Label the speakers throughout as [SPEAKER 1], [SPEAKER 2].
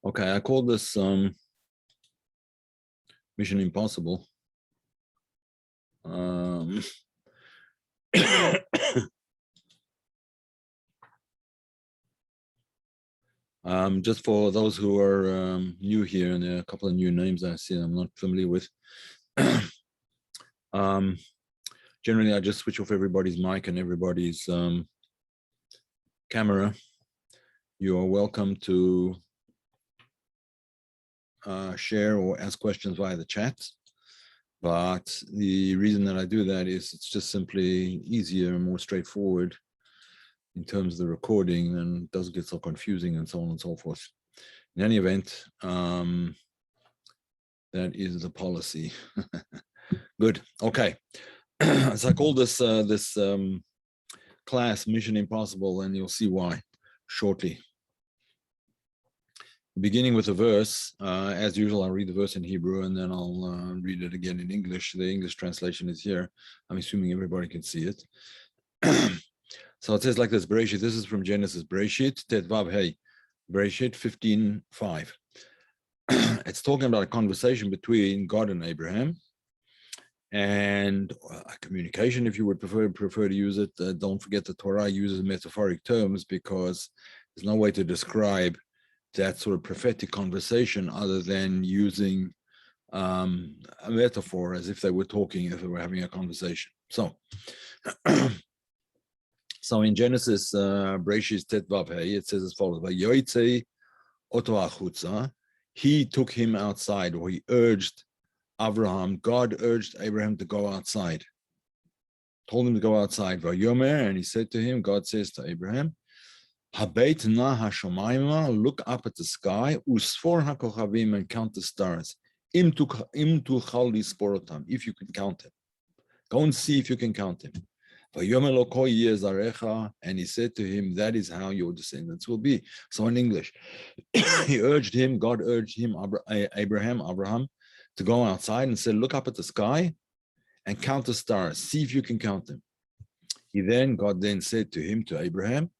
[SPEAKER 1] Okay, I call this Mission Impossible. Just for those who are new here, and there are a couple of new names I see I'm not familiar with. Generally, I just switch off everybody's mic and everybody's camera. You are welcome to share or ask questions via the chat. But the reason that I do that is it's just simply easier and more straightforward in terms of the recording, and it doesn't get so confusing and so on and so forth. In any event, that is the policy. Good. Okay. So I call this class Mission Impossible, and you'll see why shortly. Beginning with a verse, as usual, I'll read the verse in Hebrew and then I'll read it again in English. The English translation is here. I'm assuming everybody can see it. So it says like this, Bereshit. This is from Genesis, Bereshit, Tet Vav Hey, Bereshit 15:5. It's talking about a conversation between God and Abraham, and a communication, if you would prefer to use it. Don't forget the Torah uses metaphoric terms because there's no way to describe that sort of prophetic conversation other than using a metaphor, as if they were talking, if they were having a conversation. So, so in Genesis, Bereshit Tet Vav Hey, it says as follows: Vayotzei oto achutza. He took him outside, or he urged Abraham. God urged Abraham to go outside. Told him to go outside. Vayomer, and he said to him, God says to Abraham, Habeit na hashomayma, look up at the sky, usfor hakochavim, and count the stars. Im tuchal lisporotam, if you can count them. Go and see if you can count them. Vayomer lo kol yeh zarecha, and he said to him, that is how your descendants will be. So in English, he urged him, God urged him, Abraham, to go outside and said, look up at the sky and count the stars. See if you can count them. God then said to him, to Abraham,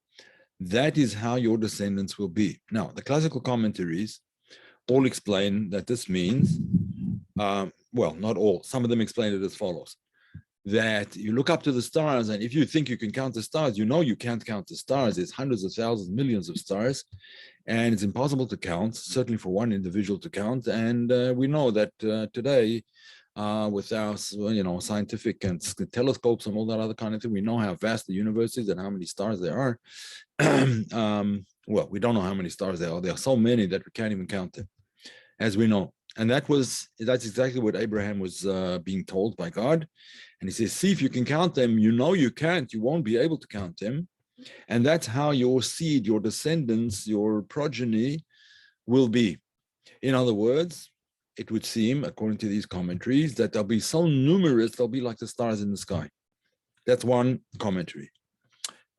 [SPEAKER 1] that is how your descendants will be. Now, the classical commentaries all explain that this means, well, not all, some of them explain it as follows, that you look up to the stars, and if you think you can count the stars, you know you can't count the stars. There's hundreds of thousands, millions of stars, and it's impossible to count, certainly for one individual to count. And we know that today, with our scientific and telescopes and all that other kind of thing, we know how vast the universe is and how many stars there are. Well, we don't know how many stars there are. There are so many that we can't even count them, as we know. And that's exactly what Abraham was being told by God. And he says, see if you can count them. You know you can't. You won't be able to count them. And that's how your seed, your descendants, your progeny will be. In other words, it would seem, according to these commentaries, that they'll be so numerous, they'll be like the stars in the sky. That's one commentary.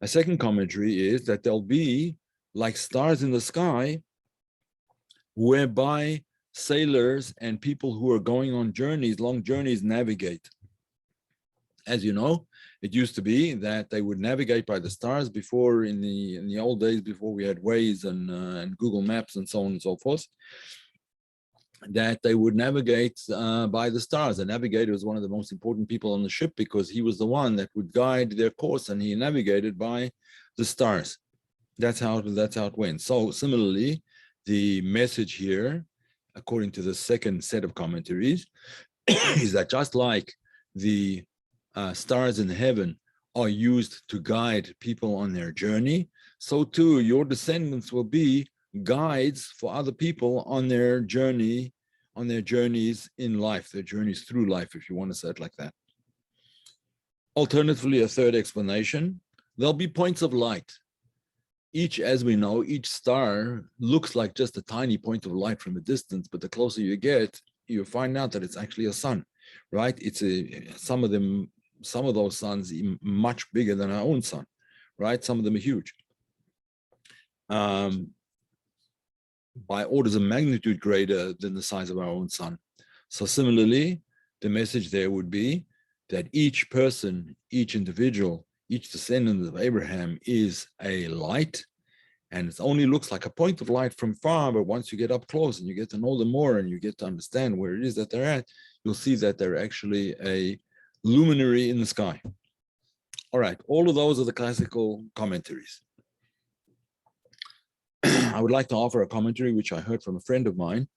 [SPEAKER 1] A second commentary is that they'll be like stars in the sky, whereby sailors and people who are going on journeys, long journeys, navigate. As you know, it used to be that they would navigate by the stars before, in the old days, before we had Waze and Google Maps and so on and so forth, that they would navigate by the stars. The navigator was one of the most important people on the ship because he was the one that would guide their course, and he navigated by the stars. That's how it went. So similarly, the message here, according to the second set of commentaries, is that just like the stars in heaven are used to guide people on their journey, so too your descendants will be guides for other people on their journey, on their journeys in life, their journeys through life, if you want to say it like that. Alternatively, a third explanation, there'll be points of light. Each, as we know, each star looks like just a tiny point of light from a distance, but the closer you get, you find out that it's actually a sun, right? Some of those suns are much bigger than our own sun, right? Some of them are huge. By orders of magnitude greater than the size of our own sun. So similarly, the message there would be that each person, each individual, each descendant of Abraham is a light, And it only looks like a point of light from far, but once you get up close and you get to know them more and you get to understand where it is that they're at, you'll see that they're actually a luminary in the sky. All right, all of those are the classical commentaries. I would like to offer a commentary which I heard from a friend of mine.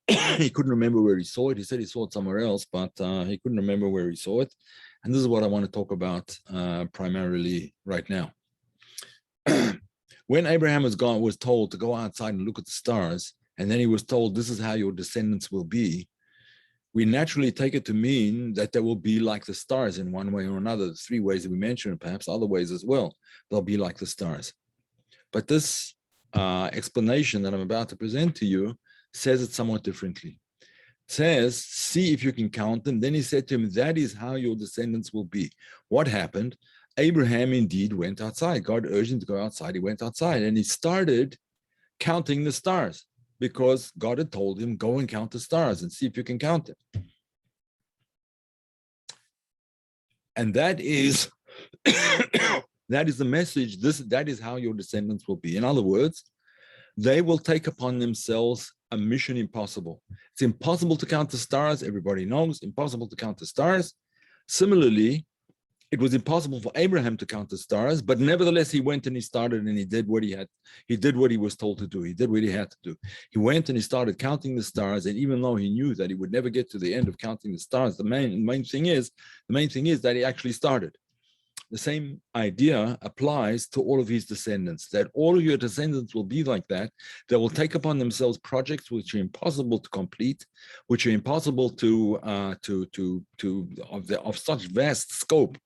[SPEAKER 1] He couldn't remember where he saw it. He said he saw it somewhere else, but he couldn't remember where he saw it. And this is what I want to talk about primarily right now. When Abraham was told to go outside and look at the stars, and then he was told, this is how your descendants will be, we naturally take it to mean that they will be like the stars in one way or another. The three ways that we mentioned, perhaps other ways as well. They'll be like the stars. But this explanation that I'm about to present to you says it somewhat differently. It says, see if you can count them. Then he said to him, that is how your descendants will be. What happened? Abraham indeed went outside. God urged him to go outside. He went outside and he started counting the stars because God had told him, go and count the stars and see if you can count them. And that is, that is the message. That is how your descendants will be. In other words, they will take upon themselves a mission impossible. It's impossible to count the stars. Everybody knows, impossible to count the stars. Similarly, it was impossible for Abraham to count the stars, but nevertheless, he went and he started and he did what he had. He did what he was told to do. He did what he had to do. He went and he started counting the stars. And even though he knew that he would never get to the end of counting the stars, the main thing is that he actually started. The same idea applies to all of his descendants, that all of your descendants will be like that. They will take upon themselves projects which are impossible to complete, which are impossible of such vast scope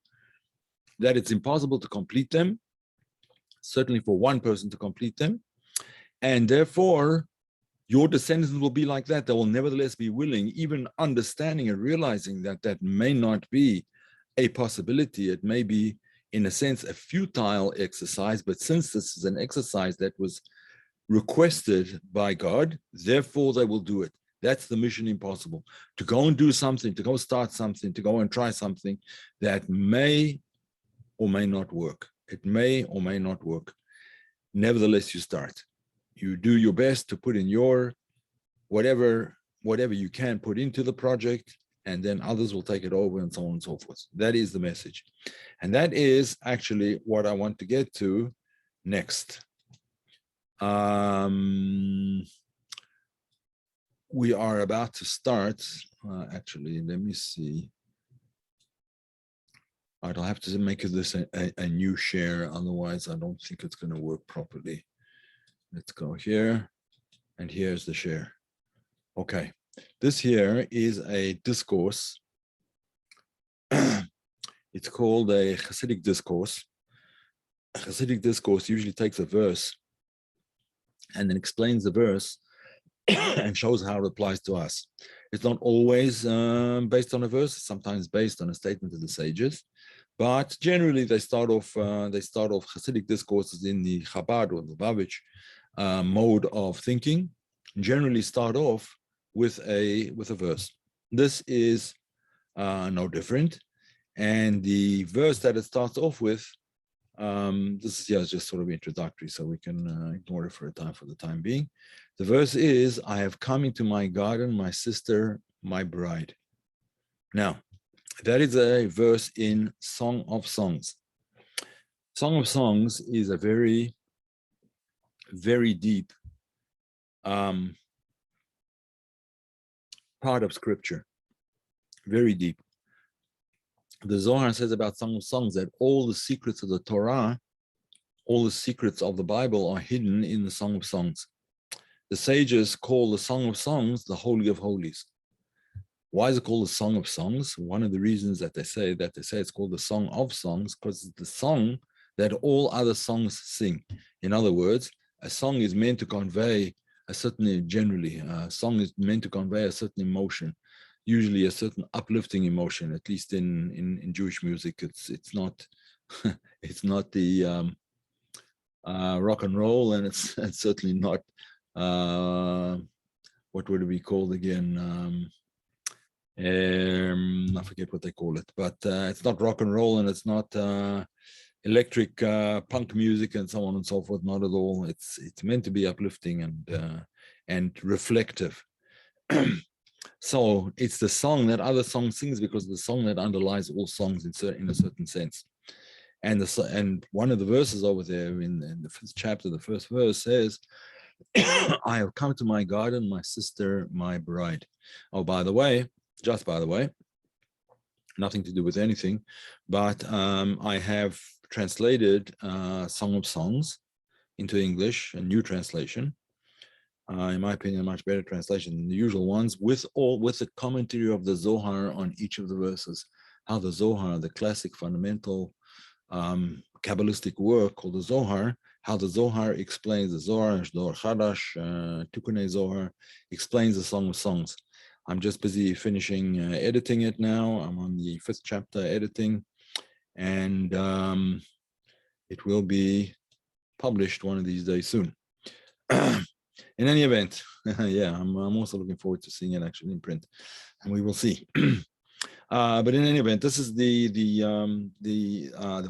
[SPEAKER 1] that it's impossible to complete them, certainly for one person to complete them. And therefore, your descendants will be like that. They will nevertheless be willing, even understanding and realizing that that may not be a possibility. It may be, in a sense, a futile exercise, but since this is an exercise that was requested by God, therefore they will do it. That's the mission impossible. To go and do something, to go start something, to go and try something that may or may not work. It may or may not work. Nevertheless, you start. You do your best to put in your whatever you can put into the project, and then others will take it over and so on and so forth. That is the message. And that is actually what I want to get to next. We are about to start. Actually, let me see. I'll have to make this a new share. Otherwise, I don't think it's going to work properly. Let's go here. And here's the share. Okay. This here is a discourse. It's called a Hasidic Discourse. A Hasidic Discourse usually takes a verse and then explains the verse and shows how it applies to us. It's not always based on a verse. It's sometimes based on a statement of the sages, but generally they start off Hasidic discourses in the Chabad or the Lubavitch mode of thinking. Generally start off with a verse. This is no different, and the verse that it starts off with, this is just sort of introductory, so we can ignore it for the time being. The verse is, I have come into my garden, my sister, my bride. Now, that is a verse in Song of Songs. Song of Songs is a very, very deep part of scripture, very deep. The Zohar says about Song of Songs that all the secrets of the Torah, all the secrets of the Bible are hidden in the Song of Songs. The sages call the Song of Songs the Holy of Holies. Why is it called the Song of Songs? One of the reasons that they say it's called the Song of Songs, because it's the song that all other songs sing. In other words, a song is meant to convey a certain emotion, usually a certain uplifting emotion. At least in Jewish music, it's not it's not the rock and roll, and it's certainly not what would it be called again? I forget what they call it, but it's not rock and roll, and it's not electric punk music and so on and so forth. Not at all. It's meant to be uplifting and reflective. So it's the song that other song sings, because the song that underlies all songs in a certain sense. And one of the verses over there in the first chapter, the first verse says, I have come to my garden, my sister, my bride. Oh, by the way, just by the way, nothing to do with anything, but I have translated Song of Songs into English, a new translation. In my opinion, a much better translation than the usual ones, with the commentary of the Zohar on each of the verses. How the Zohar, the classic fundamental Kabbalistic work called the Zohar, how the Zohar explains the Zohar, Zohar Chadash, Tikunei Zohar, explains the Song of Songs. I'm just busy finishing editing it now. I'm on the 5th chapter editing, and it will be published one of these days soon. In any event, yeah, I'm also looking forward to seeing it actually in print, and we will see. But in any event, this is the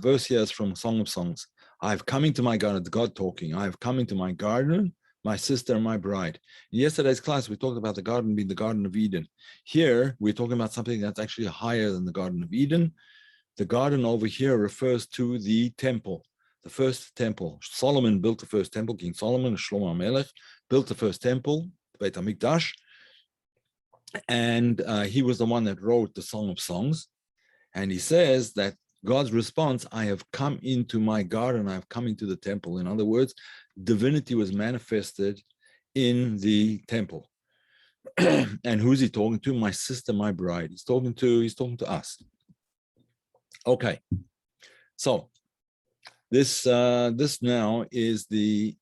[SPEAKER 1] verse here is from Song of Songs. I have come into my garden, God talking. I have come into my garden, my sister, my bride. In yesterday's class, we talked about the garden being the Garden of Eden. Here, we're talking about something that's actually higher than the Garden of Eden. The garden over here refers to the temple, the first temple. Solomon built the first temple. King Solomon, Shlomo HaMelech, built the first temple, Beit HaMikdash. And he was the one that wrote the Song of Songs. And he says that God's response, I have come into my garden, I have come into the temple. In other words, divinity was manifested in the temple. And who's he talking to? My sister, my bride. He's talking to us. Okay. So this now is the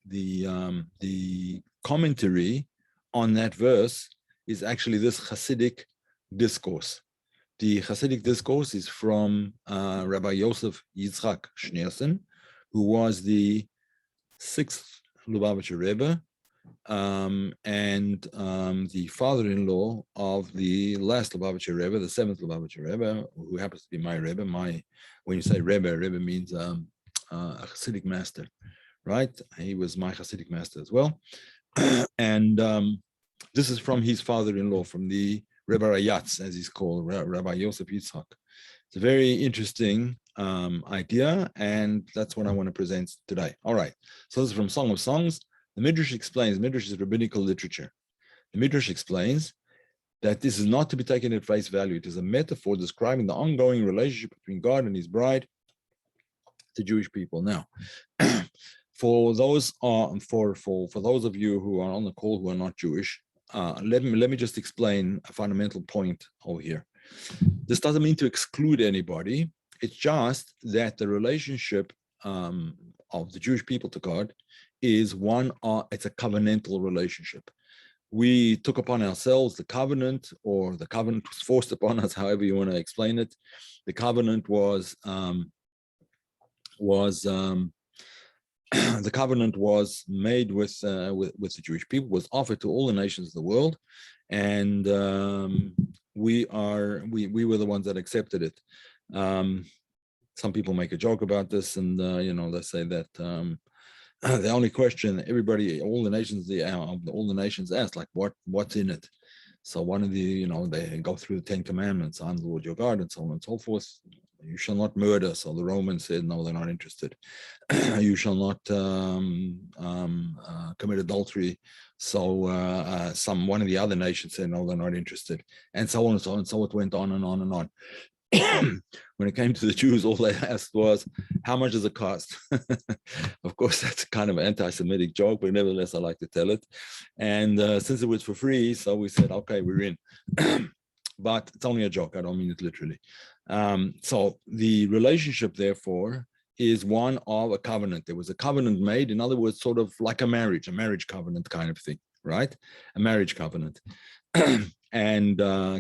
[SPEAKER 1] commentary on that verse is actually this Hasidic discourse. The Chassidic Discourse is from Rabbi Yosef Yitzchak Schneerson, who was the 6th Lubavitcher Rebbe and the father-in-law of the last Lubavitcher Rebbe, the 7th Lubavitcher Rebbe, who happens to be my Rebbe. When you say Rebbe means a Chassidic master, right? He was my Chassidic master as well. And this is from his father-in-law, from the Rebbe Rayatz, as he's called, Rabbi Yosef Yitzchak. It's a very interesting idea, and that's what I want to present today. All right, so this is from Song of Songs. The Midrash explains, Midrash is rabbinical literature. The Midrash explains that this is not to be taken at face value. It is a metaphor describing the ongoing relationship between God and his bride, the Jewish people. Now, for those of you who are on the call who are not Jewish, let me just explain a fundamental point over here. This doesn't mean to exclude anybody. It's just that the relationship of the Jewish people to God is it's a covenantal relationship. We took upon ourselves the covenant, or the covenant was forced upon us, however you want to explain it. The covenant was the covenant was made with the Jewish people, was offered to all the nations of the world, and we were the ones that accepted it. Some people make a joke about this, and they say that the only question all the nations ask, like, what's in it? So one of the, they go through the 10 Commandments, honor the Lord your God, and so on and so forth. You shall not murder. So the Romans said, no, they're not interested. You shall not commit adultery. So one of the other nations said, no, they're not interested. And so on and so on. So it went on and on and on. When it came to the Jews, all they asked was, how much does it cost? Of course, that's kind of an anti-Semitic joke, but nevertheless, I like to tell it. And since it was for free, so we said, okay, we're in. But it's only a joke. I don't mean it literally. So the relationship, therefore, is one of a covenant. There was a covenant made, in other words, sort of like a marriage covenant kind of thing, right? A marriage covenant. And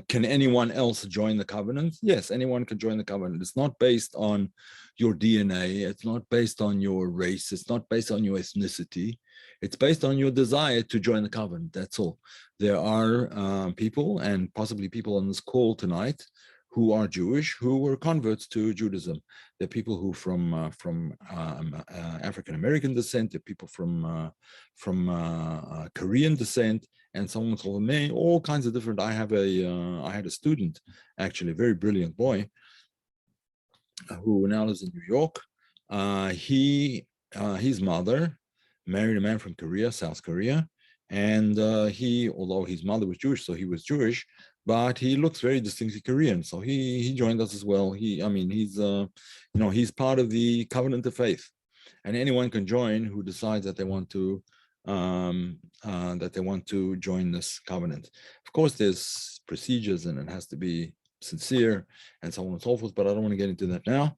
[SPEAKER 1] can anyone else join the covenant? Yes, anyone can join the covenant. It's not based on your DNA. It's not based on your race. It's not based on your ethnicity. It's based on your desire to join the covenant. That's all. There are people, and possibly people on this call tonight, who are Jewish, who were converts to Judaism. They're people who from African American descent, they're people from Korean descent, and so on and so on. All kinds of different. I had a student, actually, a very brilliant boy, who now lives in New York. His mother married a man from Korea, South Korea, and although his mother was Jewish, so he was Jewish, but he looks very distinctly Korean. So he joined us as well. He's part of the covenant of faith, and anyone can join who decides that they want to join this covenant. Of course, there's procedures, and it has to be sincere, and so on and so forth. But I don't want to get into that now.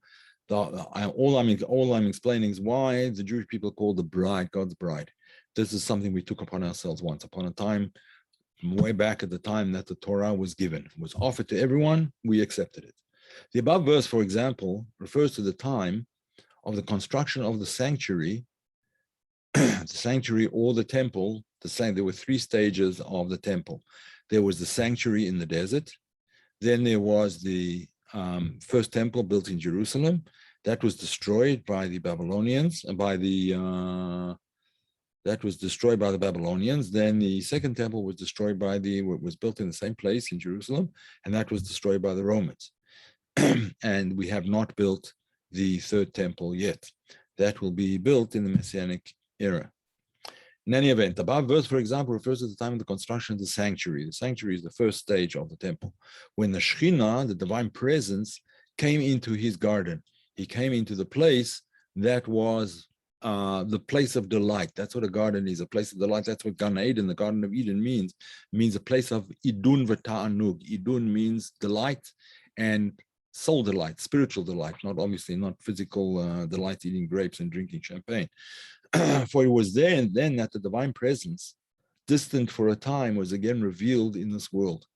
[SPEAKER 1] All I'm explaining is why the Jewish people call the bride God's bride. This is something we took upon ourselves once upon a time, way back at the time that the Torah was given. It was offered to everyone, we accepted it. The above verse, for example, refers to the time of the construction of the sanctuary, or the temple. There were three stages of the temple. There was the sanctuary in the desert. Then there was the first temple built in Jerusalem. That was destroyed by the Babylonians, Then the second temple was destroyed was built in the same place in Jerusalem, and that was destroyed by the Romans. And we have not built the third temple yet. That will be built in the Messianic era. In any event, the above verse, for example, refers to the time of the construction of the sanctuary. The sanctuary is the first stage of the temple. When the Shekhinah, the divine presence, came into his garden, he came into the place that was the place of delight. That's what a garden is, a place of delight. That's what Gan Eden, the Garden of Eden, means. It means a place of idun v'ta'anug. Idun means delight and soul delight, spiritual delight, not physical delight, eating grapes and drinking champagne. For it was there and then that the divine presence, distant for a time, was again revealed in this world.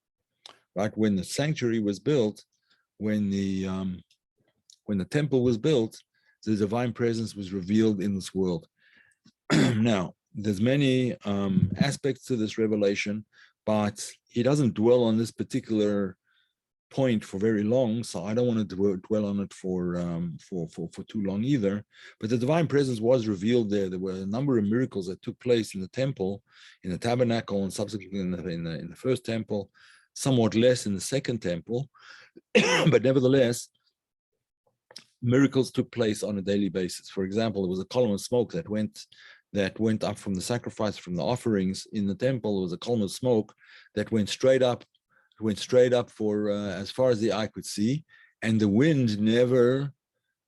[SPEAKER 1] Right when the sanctuary was built, when the temple was built, the divine presence was revealed in this world. Now, there's many aspects to this revelation, but he doesn't dwell on this particular point for very long, so I don't want to dwell on it for too long either. But the divine presence was revealed there. There were a number of miracles that took place in the temple, in the tabernacle, and subsequently in the first temple, somewhat less in the second temple, but nevertheless, miracles took place on a daily basis. For example, there was a column of smoke that went up from the sacrifice, from the offerings in the temple. There was a column of smoke that went straight up for as far as the eye could see, and the wind never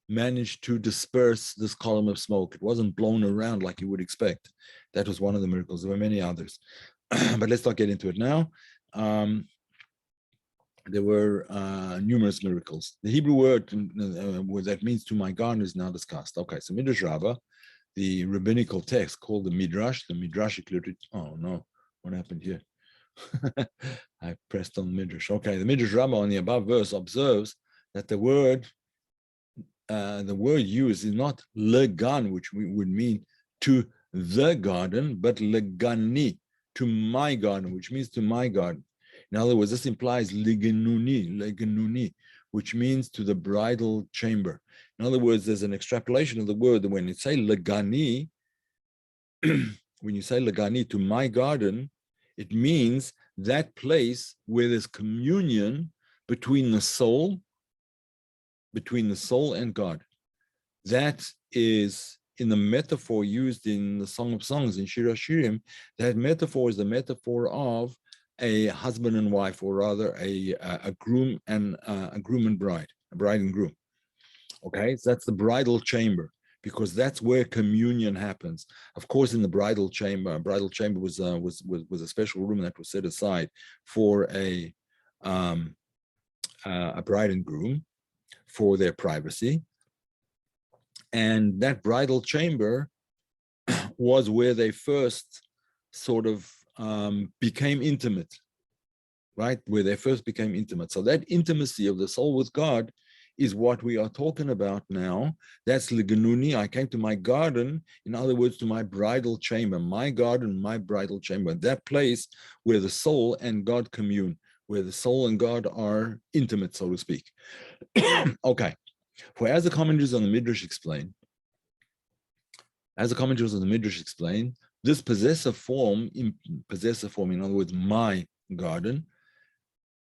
[SPEAKER 1] managed to disperse this column of smoke. It wasn't blown around like you would expect. That was one of the miracles. There were many others, but let's not get into it now. There were numerous miracles. The Hebrew word that means "to my garden" is now discussed. Okay, so Midrash Rabbah, the rabbinical text called the Midrashic literature. Oh no, what happened here? I pressed on Midrash. Okay, the Midrash Rabbah on the above verse observes that the word used is not legan, which would mean to the garden, but legani, to my garden, which means to my garden. In other words, this implies leganuni, which means to the bridal chamber. In other words, there's an extrapolation of the word that when you say legani, to my garden, it means that place where there's communion between the soul and God. That is in the metaphor used in the Song of Songs in Shir HaShirim. That metaphor is the metaphor of a husband and wife, or rather a groom and bride, a bride and groom. Okay, so that's the bridal chamber, because that's where communion happens. Of course, in the bridal chamber was a special room that was set aside for a bride and groom for their privacy. And that bridal chamber was where they first sort of became intimate, right? Where they first became intimate. So that intimacy of the soul with God is what we are talking about now. That's Liganuni. I came to my garden, in other words, to my bridal chamber, my garden, my bridal chamber, that place where the soul and God commune, where the soul and God are intimate, so to speak. Okay. For as the commentaries on the Midrash explain, this possessive form, in other words, my garden,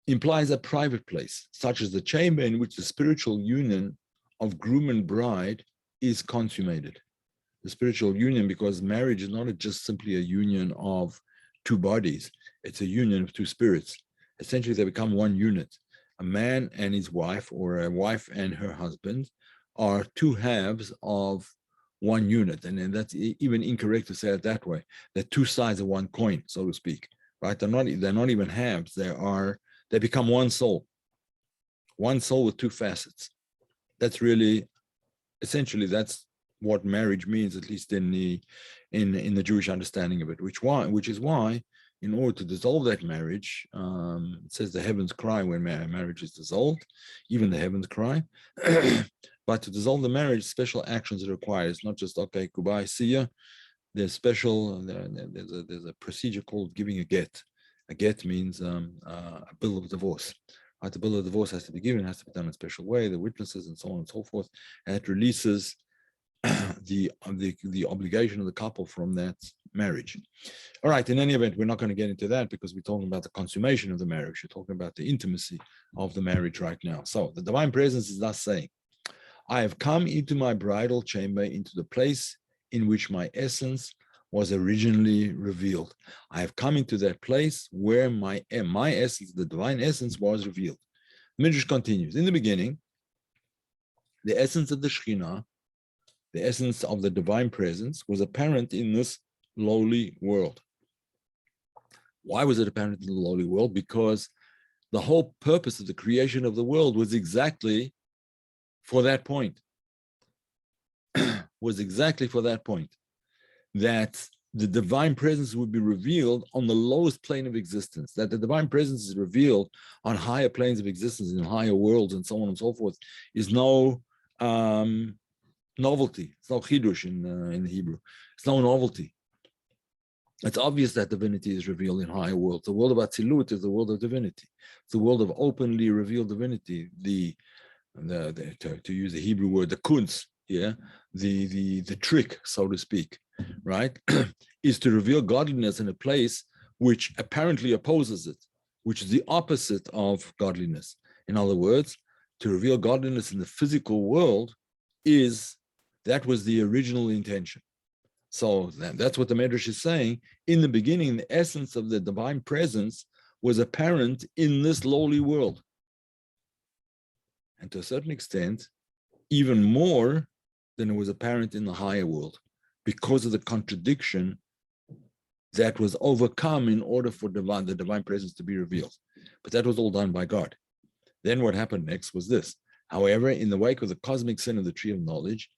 [SPEAKER 1] implies a private place, such as the chamber in which the spiritual union of groom and bride is consummated. The spiritual union, because marriage is not just simply a union of two bodies, it's a union of two spirits. Essentially, they become one unit. A man and his wife, or a wife and her husband, are two halves of one unit. And that's even incorrect to say it that way. They're two sides of one coin, so to speak. Right? They're not even halves. They become one soul with two facets. That's really, essentially, that's what marriage means, at least in the Jewish understanding of it. Which is why, in order to dissolve that marriage, it says the heavens cry when marriage is dissolved, even the heavens cry. But to dissolve the marriage, special actions are required. It's not just, okay, goodbye, see ya. There's a procedure called giving a get. A get means a bill of divorce. Right? The bill of divorce has to be given, has to be done in a special way, the witnesses and so on and so forth, and it releases the obligation of the couple from that marriage. All right, in any event, we're not going to get into that because we're talking about the consummation of the marriage. We're talking about the intimacy of the marriage right now. So the divine presence is thus saying, I have come into my bridal chamber, into the place in which my essence was originally revealed. I have come into that place where my essence, the divine essence, was revealed. Midrash continues. In the beginning, the essence of the Shekhinah, the essence of the divine presence, was apparent in this lowly world. Why was it apparent in the lowly world? Because the whole purpose of the creation of the world was exactly for that point. That the divine presence would be revealed on the lowest plane of existence, that the divine presence is revealed on higher planes of existence, in higher worlds, and so on and so forth, is no novelty. It's no chidush in Hebrew. It's no novelty. It's obvious that divinity is revealed in higher worlds. The world of Atzilut is the world of divinity. It's the world of openly revealed divinity. To use the Hebrew word, the kunz, the trick, so to speak, right, is to reveal godliness in a place which apparently opposes it, which is the opposite of godliness. In other words, to reveal godliness in the physical world that was the original intention. So that's what the Medrash is saying. In the beginning, the essence of the divine presence was apparent in this lowly world. And to a certain extent, even more than it was apparent in the higher world, because of the contradiction that was overcome in order for the divine presence to be revealed. But that was all done by God. Then what happened next was this. However, in the wake of the cosmic sin of the tree of knowledge,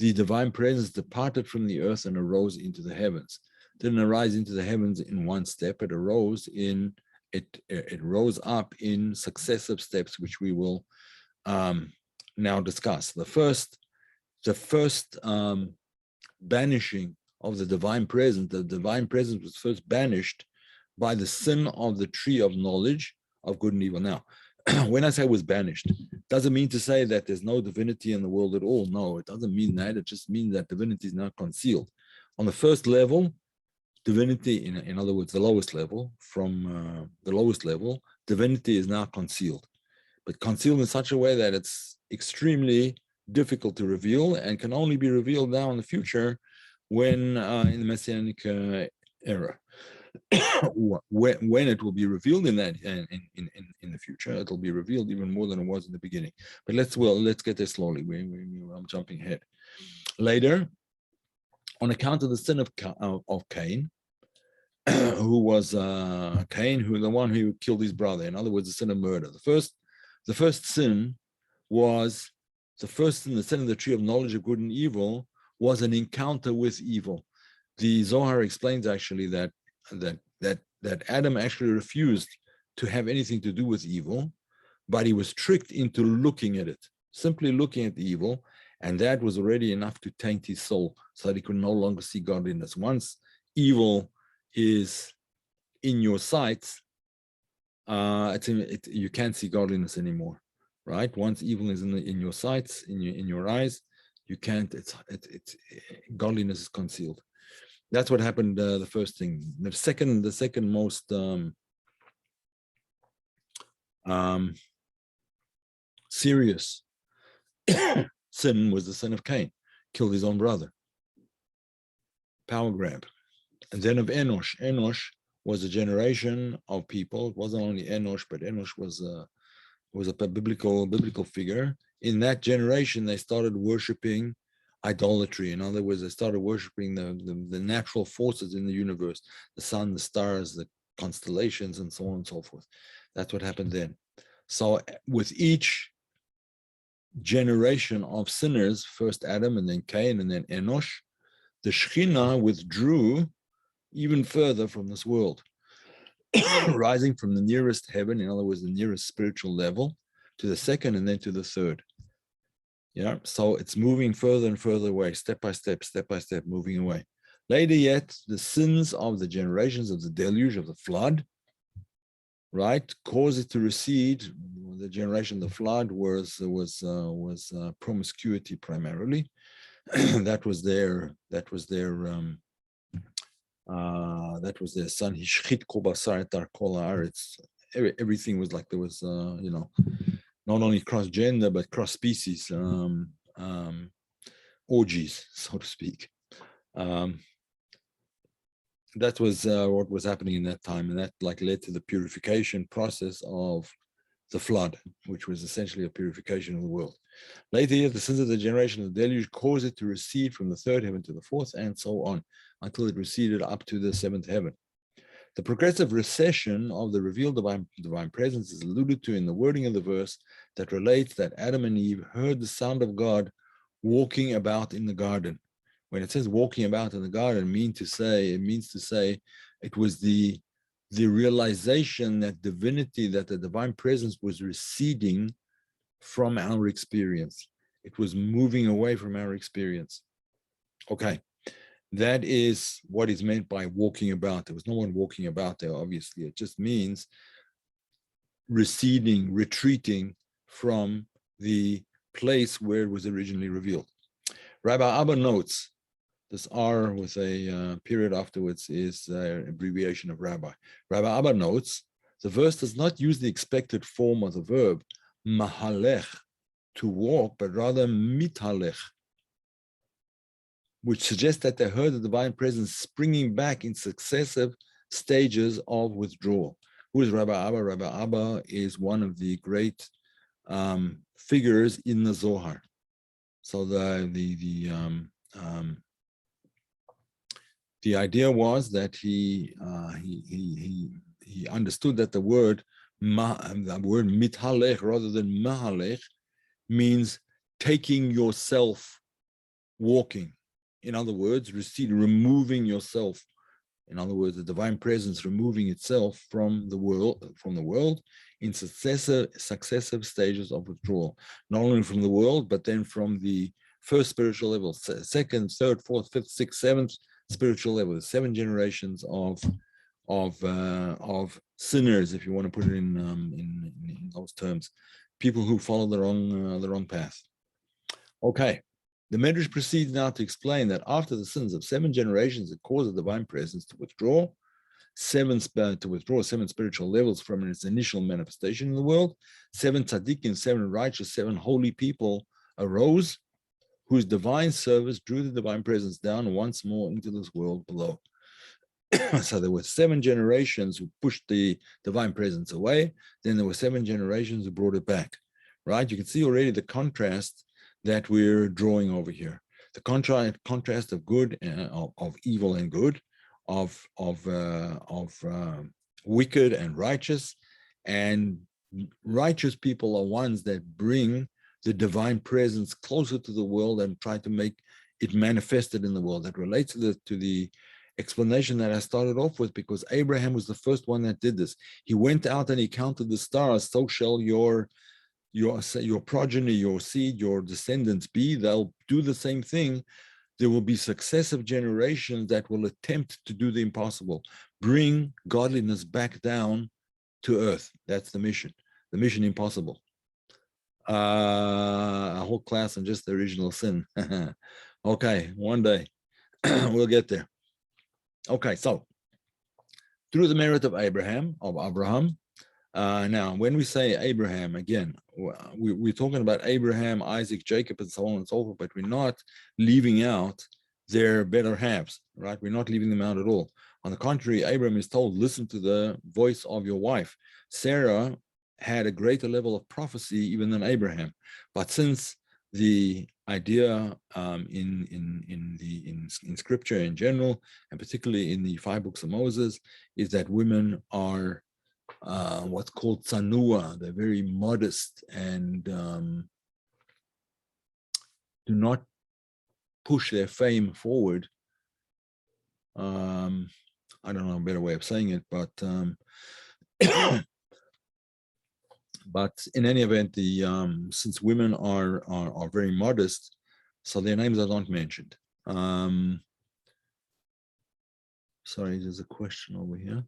[SPEAKER 1] the divine presence departed from the earth and arose into the heavens. It didn't arise into the heavens in one step. It rose up in successive steps, which we will now discuss. The first banishing of the divine presence was first banished by the sin of the tree of knowledge of good and evil. Now, when I say was banished, doesn't mean to say that there's no divinity in the world at all. No, it doesn't mean that. It just means that divinity is now concealed. On the first level, divinity, in other words, the lowest level, divinity is now concealed. But concealed in such a way that it's extremely difficult to reveal and can only be revealed now in the future when in the Messianic era. when it will be revealed in the future, it'll be revealed even more than it was in the beginning. But let's get there slowly. I'm jumping ahead. Later, on account of the sin of Cain, who was the one who killed his brother. In other words, the sin of murder. The first sin was the sin of the tree of knowledge of good and evil was an encounter with evil. The Zohar explains actually that Adam actually refused to have anything to do with evil, but he was tricked into looking at it, simply looking at the evil, and that was already enough to taint his soul so that he could no longer see godliness. Once evil is in your sights, you can't see godliness anymore, right? Once evil is in your sights, in your eyes, you can't. It's godliness is concealed. That's what happened. The first thing. The second most serious sin was the sin of Cain. Killed his own brother. Power grab. And then of Enosh. Enosh was a generation of people. It wasn't only Enosh, but Enosh was a biblical figure. In that generation, they started worshiping idolatry. In other words, they started worshiping the natural forces in the universe, the sun, the stars, the constellations, and so on and so forth. That's what happened then. So with each generation of sinners, first Adam and then Cain and then Enosh, the Shekhinah withdrew even further from this world, rising from the nearest heaven, in other words, the nearest spiritual level, to the second and then to the third. Yeah, so it's moving further and further away, step by step, moving away. Later yet, the sins of the generations of the deluge, of the flood, right, caused it to recede. The generation of the flood was promiscuity primarily. that was their son. Everything was like there was not only cross gender but cross species orgies, so to speak. That was what was happening in that time, and that led to the purification process of the flood, which was essentially a purification of the world. Later, the sins of the generation of the deluge caused it to recede from the third heaven to the fourth, and so on, until it receded up to the seventh heaven. The progressive recession of the revealed divine presence is alluded to in the wording of the verse that relates that Adam and Eve heard the sound of God walking about in the garden. When it says walking about in the garden, it means to say it was the realization that divinity, that the divine presence was receding from our experience. It was moving away from our experience. Okay, that is what is meant by walking about. There was no one walking about there, obviously. It just means receding, retreating from the place where it was originally revealed. Rabbi Abba notes, this R with a period afterwards is an abbreviation of rabbi. Rabbi Abba notes, the verse does not use the expected form of the verb, mahalech, to walk, but rather mithalech, which suggests that they heard the divine presence springing back in successive stages of withdrawal. Who is Rabbi Abba? Rabbi Abba is one of the great figures in the Zohar. So the idea was that he understood that the word mithalech rather than mahalech means taking yourself walking. In other words, removing yourself. In other words, the divine presence removing itself from the world in successive stages of withdrawal, not only from the world, but then from the first spiritual level, second, third, fourth, fifth, sixth, seventh spiritual level, the 7 generations of sinners, if you want to put it in those terms, people who follow the wrong path. Okay. The Medrash proceeds now to explain that after the sins of 7 generations that cause the divine presence to withdraw 7 spiritual levels from its initial manifestation in the world, 7 tzaddikim, 7 righteous, 7 holy people arose, whose divine service drew the divine presence down once more into this world below. So there were 7 generations who pushed the divine presence away. Then there were 7 generations who brought it back, right? You can see already the contrast that we're drawing over here. The contrast of good, of evil and good, of wicked and righteous. And righteous people are ones that bring the divine presence closer to the world and try to make it manifested in the world. That relates to the explanation that I started off with, because Abraham was the first one that did this. He went out and he counted the stars. So shall your progeny, your seed, your descendants be. They'll do the same thing. There will be successive generations that will attempt to do the impossible, bring godliness back down to earth. That's the mission impossible. A whole class on just the original sin. Okay, one day we'll get there. Okay, so through the merit of Abraham, now when we say Abraham, again, we're talking about Abraham, Isaac, Jacob, and so on and so forth, but we're not leaving out their better halves, right? We're not leaving them out at all. On the contrary, Abraham is told, listen to the voice of your wife. Sarah had a greater level of prophecy even than Abraham. But since the idea in scripture in general, and particularly in the 5 books of Moses, is that women are what's called tsanua. They're very modest and do not push their fame forward. I don't know a better way of saying it, but but in any event, the since women are very modest, so their names are not mentioned. Sorry, there's a question over here.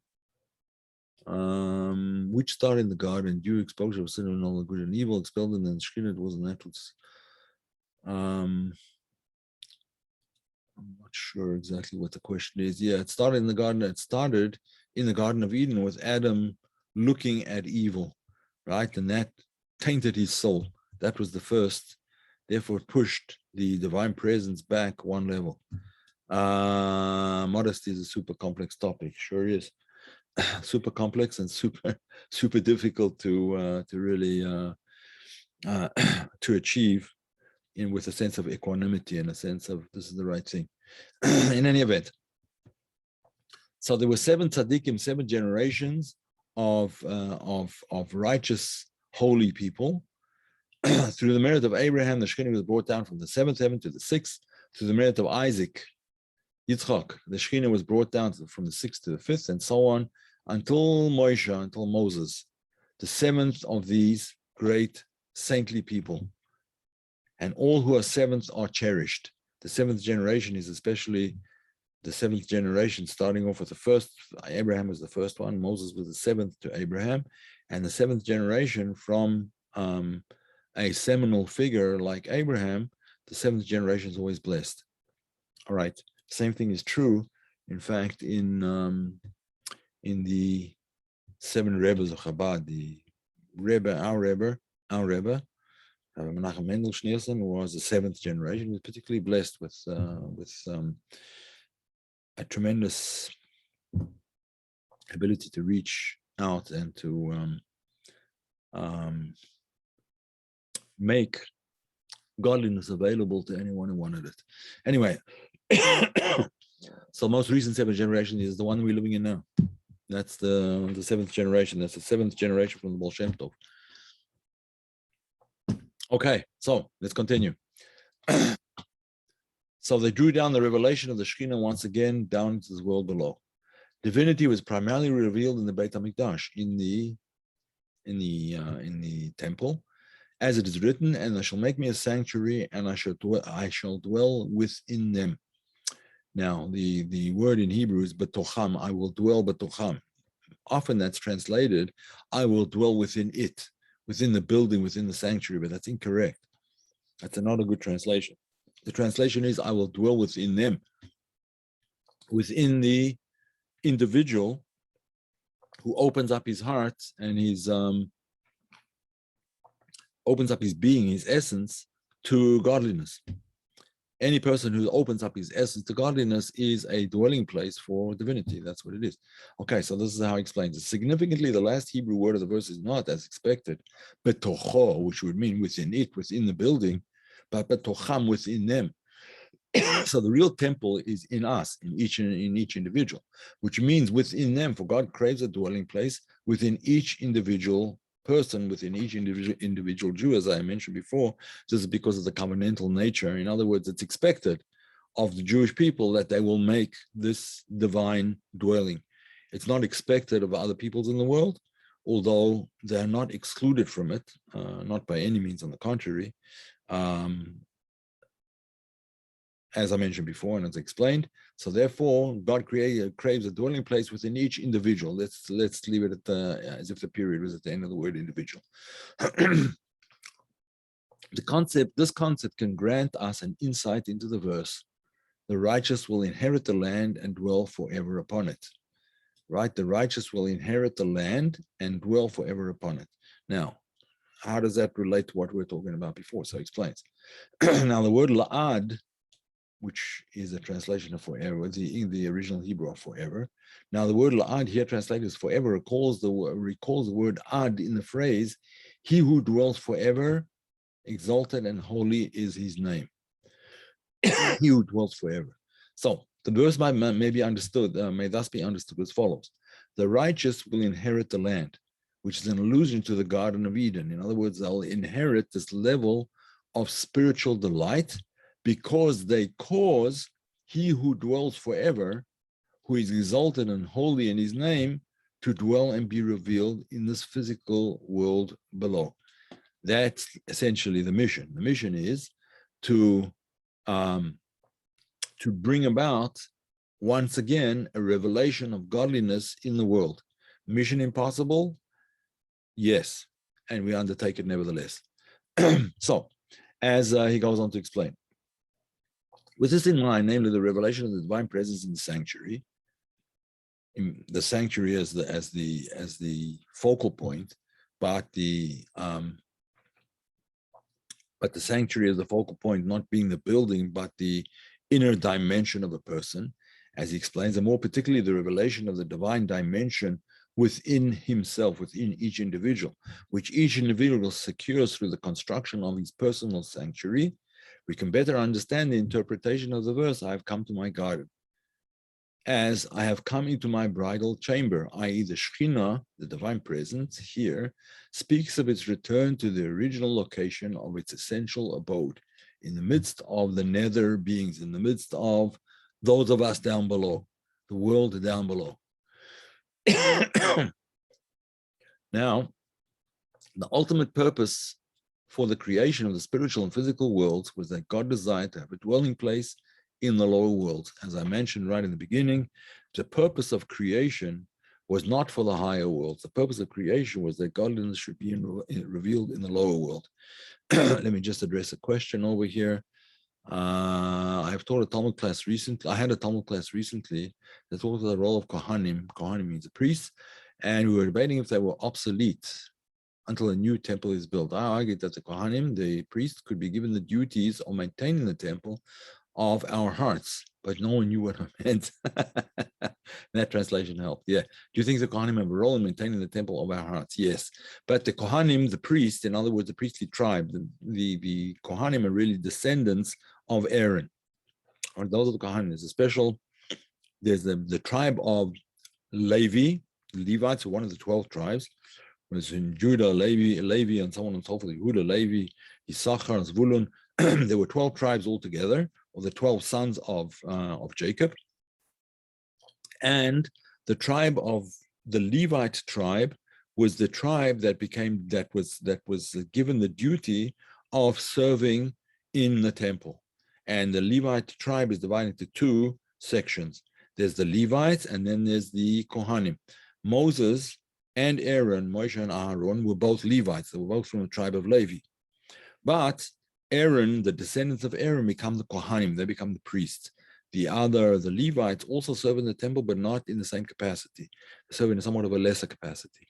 [SPEAKER 1] Which started in the garden, due exposure of sin and all the good and evil, expelled and then Shekhinah, it wasn't natural. I'm not sure exactly what the question is. Yeah, it started in the garden. It started in the Garden of Eden with Adam looking at evil, right? And that tainted his soul. That was the first. Therefore, it pushed the divine presence back one level. Modesty is a super complex topic. Sure is. Super complex and super difficult to really to achieve with a sense of equanimity and a sense of this is the right thing. In any event, so there were 7 tzaddikim, 7 generations of righteous, holy people. Through the merit of Abraham, the Shekhinah was brought down from the 7th heaven to the 6th. Through the merit of Isaac, Yitzchak, the Shekhinah was brought down from the 6th to the 5th, and so on until Moshe, until Moses, the 7th of these great saintly people. And all who are 7th are cherished. The 7th generation is especially the 7th generation, starting off with the first. Abraham was the first one. Moses was the 7th to Abraham. And the 7th generation from a seminal figure like Abraham, the 7th generation is always blessed. All right. Same thing is true, in fact, in the 7 Rebbes of Chabad. The Rebbe, our Rebbe, Menachem Mendel Schneerson, was the 7th generation. He was particularly blessed with a tremendous ability to reach out and to make godliness available to anyone who wanted it. Anyway, so most recent 7th generation is the one we're living in now. That's the 7th generation. That's the 7th generation from the Baal Shem Tov. Okay, so let's continue. So they drew down the revelation of the Shekhinah once again down into this world below. Divinity was primarily revealed in the Beit HaMikdash, in the temple, as it is written, and I shall make me a sanctuary, and I shall dwell within them. Now, the word in Hebrew is betocham, I will dwell betocham. Often that's translated, I will dwell within it, within the building, within the sanctuary, but that's incorrect. That's not a good translation. The translation is, I will dwell within them, within the individual who opens up his heart and his opens up his being, his essence, to godliness. Any person who opens up his essence to godliness is a dwelling place for divinity. That's what it is. Okay, so this is how he explains it. Significantly, the last Hebrew word of the verse is not as expected, betocho, which would mean within it, within the building, but betocham, within them. So the real temple is in us, in each individual, which means within them, for God craves a dwelling place within each individual person, within each individual Jew, as I mentioned before. This is because of the covenantal nature. In other words, it's expected of the Jewish people that they will make this divine dwelling. It's not expected of other peoples in the world, although they're not excluded from it, not by any means, on the contrary. as I mentioned before and as explained. So therefore, God craves a dwelling place within each individual. Let's leave it at as if the period was at the end of the word individual. This concept can grant us an insight into the verse. The righteous will inherit the land and dwell forever upon it. Right? The righteous will inherit the land and dwell forever upon it. Now, how does that relate to what we were talking about before? So he explains. Now, the word la'ad, which is a translation of forever, in the original Hebrew of forever. Now, the word la'ad here translated as forever recalls the word ad in the phrase, he who dwells forever, exalted and holy is his name. He who dwells forever. So the verse may be understood, may thus be understood as follows. The righteous will inherit the land, which is an allusion to the Garden of Eden. In other words, they'll inherit this level of spiritual delight because they cause he who dwells forever, who is exalted and holy in his name, to dwell and be revealed in this physical world below. That's essentially the mission. The mission is to bring about, once again, a revelation of godliness in the world. Mission impossible? Yes, and we undertake it nevertheless. So, as he goes on to explain, with this in mind, namely the revelation of the divine presence in the sanctuary as the focal point, but the sanctuary as the focal point not being the building, but the inner dimension of a person, as he explains, and more particularly the revelation of the divine dimension within himself, within each individual, which each individual secures through the construction of his personal sanctuary, we can better understand the interpretation of the verse, I have come to my garden, as I have come into my bridal chamber, i.e. the Shekhinah, the divine presence here, speaks of its return to the original location of its essential abode, in the midst of the nether beings, in the midst of those of us down below, the world down below. Now, the ultimate purpose for the creation of the spiritual and physical worlds was that God desired to have a dwelling place in the lower worlds. As I mentioned right in the beginning, the purpose of creation was not for the higher worlds. The purpose of creation was that godliness should be revealed in the lower world. Let me just address a question over here. I've taught a Talmud class recently. I had a Talmud class recently that talked about the role of Kohanim. Kohanim means a priest, and we were debating if they were obsolete until a new temple is built. I argued that the Kohanim, the priest, could be given the duties of maintaining the temple of our hearts, but no one knew what I meant. That translation helped. Yeah. Do you think the Kohanim have a role in maintaining the temple of our hearts? Yes. But the Kohanim, the priest, in other words, the priestly tribe, the Kohanim are really descendants of Aaron. Or those are the Kohanim. There's the tribe of Levi, Levites, one of the 12 tribes. Was in Judah, Levi, and so on and so forth. Yehuda, Levi, Issachar, Zvulun. There were 12 tribes altogether, or the 12 sons of Jacob. And the tribe of the Levite tribe was the tribe that was given the duty of serving in the temple. And the Levite tribe is divided into two sections. There's the Levites, and then there's the Kohanim. Moses and Aaron, Moshe and Aaron, were both Levites. They were both from the tribe of Levi. But Aaron, the descendants of Aaron, become the Kohanim. They become the priests. The Levites also serve in the temple, but not in the same capacity. They serve in somewhat of a lesser capacity.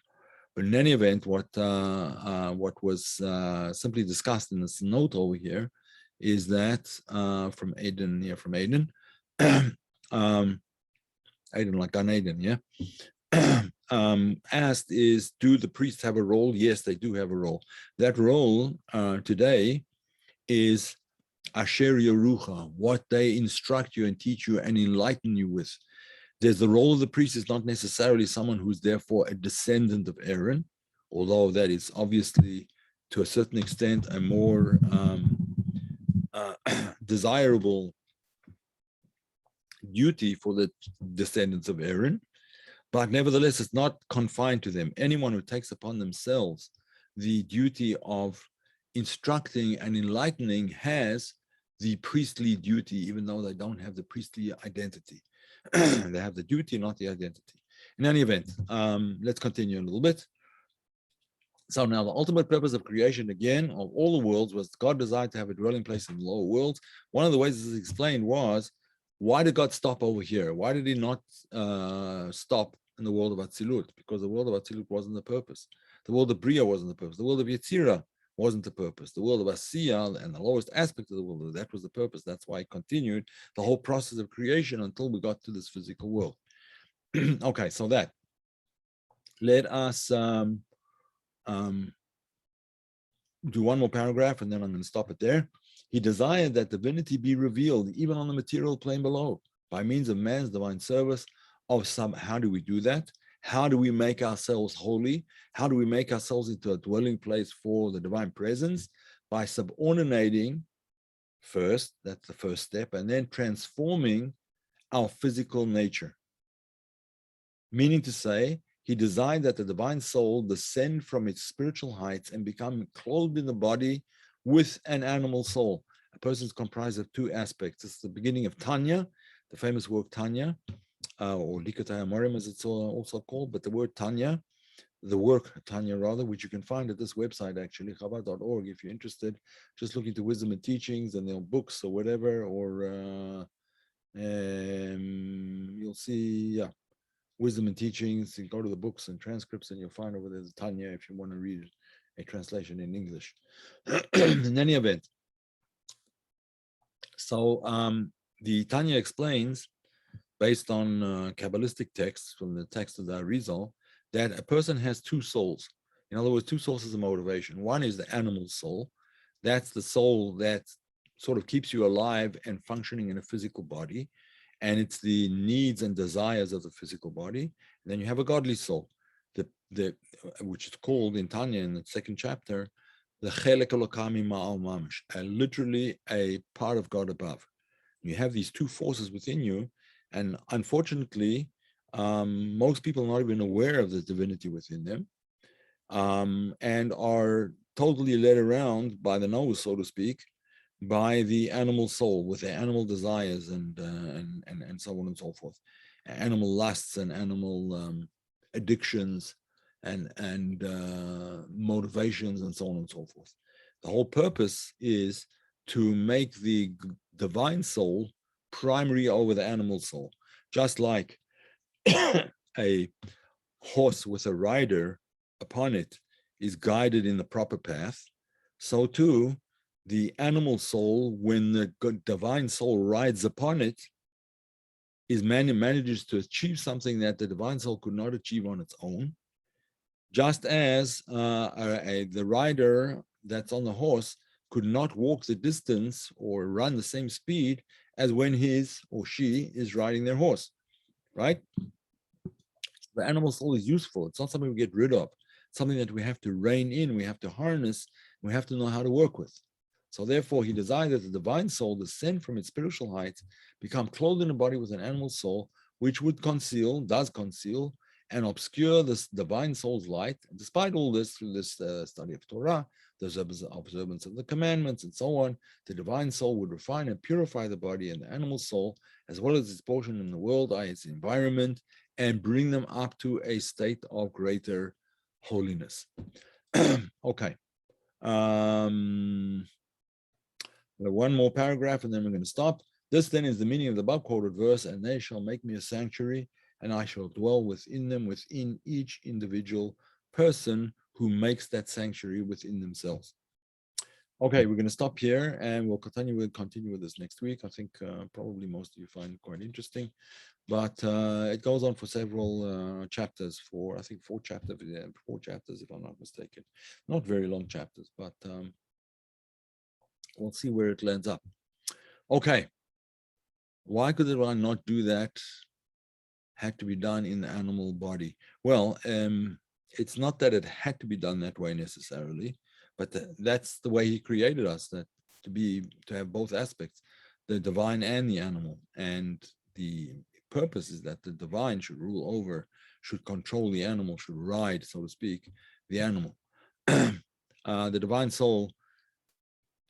[SPEAKER 1] But in any event, what was simply discussed in this note over here is that from Aden, Aden like Gan Eden, yeah. Asked is, do the priests have a role? Yes, they do have a role. That role today is Asher Yerucha, what they instruct you and teach you and enlighten you with. There's the role of the priest is not necessarily someone who's therefore a descendant of Aaron, although that is obviously to a certain extent a more desirable duty for the descendants of Aaron. But nevertheless, it's not confined to them. Anyone who takes upon themselves the duty of instructing and enlightening has the priestly duty, even though they don't have the priestly identity. They have the duty, not the identity. In any event, let's continue a little bit. So now the ultimate purpose of creation, again, of all the worlds, was God desired to have a dwelling place in the lower worlds. One of the ways this is explained was, why did God stop over here? Why did he not stop in the world of Atzilut? Because the world of Atzilut wasn't the purpose. The world of Bria wasn't the purpose. The world of Yetzirah wasn't the purpose. The world of Asiya and the lowest aspect of the world, that was the purpose. That's why it continued the whole process of creation until we got to this physical world. Okay, so that. Let us do one more paragraph and then I'm going to stop it there. He desired that divinity be revealed even on the material plane below by means of man's divine service of some. How do we do that? How do we make ourselves holy? How do we make ourselves into a dwelling place for the divine presence? By subordinating first, that's the first step, and then transforming our physical nature. Meaning to say, he designed that the divine soul descend from its spiritual heights and become clothed in the body with an animal soul. A person is comprised of two aspects. It's the beginning of Tanya, the famous work Tanya, or Likutei Amorim as it's also called, but the word Tanya, the work Tanya rather, which you can find at this website actually, chabad.org, if you're interested. Just look into wisdom and teachings and their books or whatever, or you'll see, yeah, wisdom and teachings. You go to the books and transcripts and you'll find over there the Tanya if you want to read a translation in English. In any event, so the Tanya explains, based on Kabbalistic texts from the text of the Arizal, that a person has two souls. In other words, two sources of motivation. One is the animal soul. That's the soul that sort of keeps you alive and functioning in a physical body. And it's the needs and desires of the physical body. And then you have a godly soul, which is called in Tanya in the second chapter, the Chelek Elokami Ma'al Mamish, literally a part of God above. You have these two forces within you, and unfortunately, most people are not even aware of the divinity within them, and are totally led around by the nose, so to speak, by the animal soul with the animal desires and so on and so forth, animal lusts and animal addictions and motivations and so on and so forth. The whole purpose is to make the divine soul primary over the animal soul, just like a horse with a rider upon it is guided in the proper path. So too, the animal soul, when the divine soul rides upon it, manages to achieve something that the divine soul could not achieve on its own. Just as the rider that's on the horse could not walk the distance or run the same speed as when his or she is riding their horse, right? The animal soul is useful. It's not something we get rid of. It's something that we have to rein in, we have to harness, we have to know how to work with. So therefore, he desired that the divine soul descend from its spiritual heights, become clothed in a body with an animal soul, which would does conceal, and obscure this divine soul's light. And despite all this, through this study of Torah, the observance of the commandments, and so on, the divine soul would refine and purify the body and the animal soul, as well as its portion in the world, i.e. its environment, and bring them up to a state of greater holiness. Okay. One more paragraph and then we're going to stop. This then is the meaning of the above quoted verse, and they shall make me a sanctuary, and I shall dwell within them, within each individual person who makes that sanctuary within themselves. Okay, we're going to stop here and we'll continue with this next week. I think probably most of you find it quite interesting, but it goes on for several chapters, I think four chapters if I'm not mistaken. Not very long chapters, but we'll see where it lands up. Okay. Why could the divine not do that? Had to be done in the animal body. Well, it's not that it had to be done that way necessarily, but that's the way he created us, that to have both aspects, the divine and the animal. And the purpose is that the divine should rule over, should control the animal, should ride, so to speak, the animal. The divine soul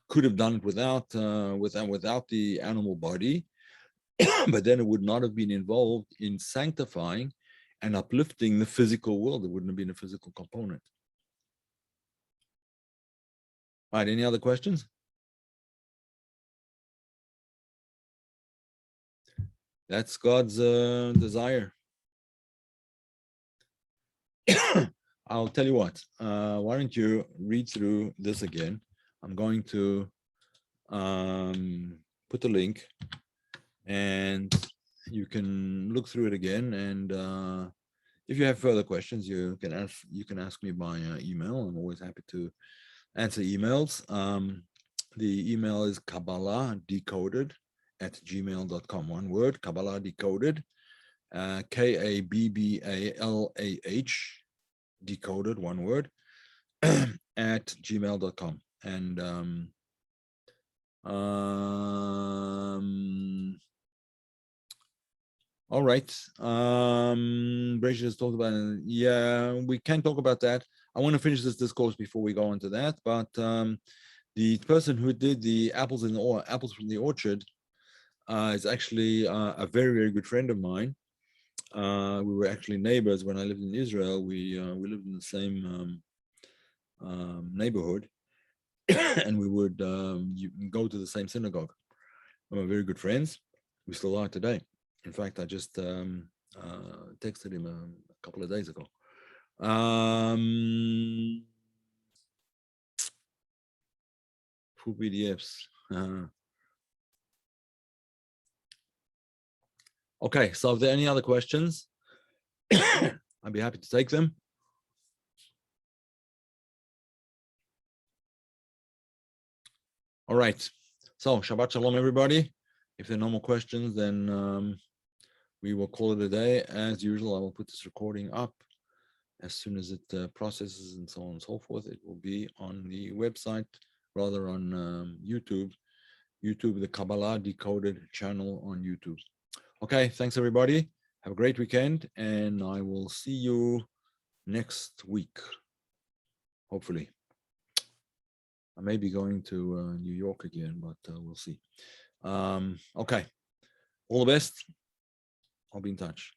[SPEAKER 1] could have done it without the animal body, but then it would not have been involved in sanctifying and uplifting the physical world. There wouldn't have been a physical component. All right, any other questions? That's God's desire. I'll tell you what, why don't you read through this again? I'm going to put the link and you can look through it again. And if you have further questions, you can ask me by email. I'm always happy to answer emails. The email is kabbalah_decoded@gmail.com. One word, Kabbalah Decoded, KABBALAH, decoded, one word, at gmail.com. And all right. Brescia has talked about it. Yeah, we can talk about that. I want to finish this discourse before we go into that. But the person who did the apples from the orchard is actually a very, very good friend of mine. We were actually neighbors when I lived in Israel. We lived in the same neighborhood, and we would go to the same synagogue. We were very good friends. We still are today. In fact, I just texted him a couple of days ago. Full PDFs. Okay, so if there are any other questions, I'd be happy to take them. All right. So Shabbat Shalom, everybody. If there are no more questions, then we will call it a day. As usual, I will put this recording up as soon as it processes and so on and so forth. It will be on the website, rather on YouTube, the Kabbalah Decoded channel on YouTube. Okay, thanks everybody. Have a great weekend, and I will see you next week, hopefully. I may be going to New York again, but we'll see. Okay, all the best. I'll be in touch.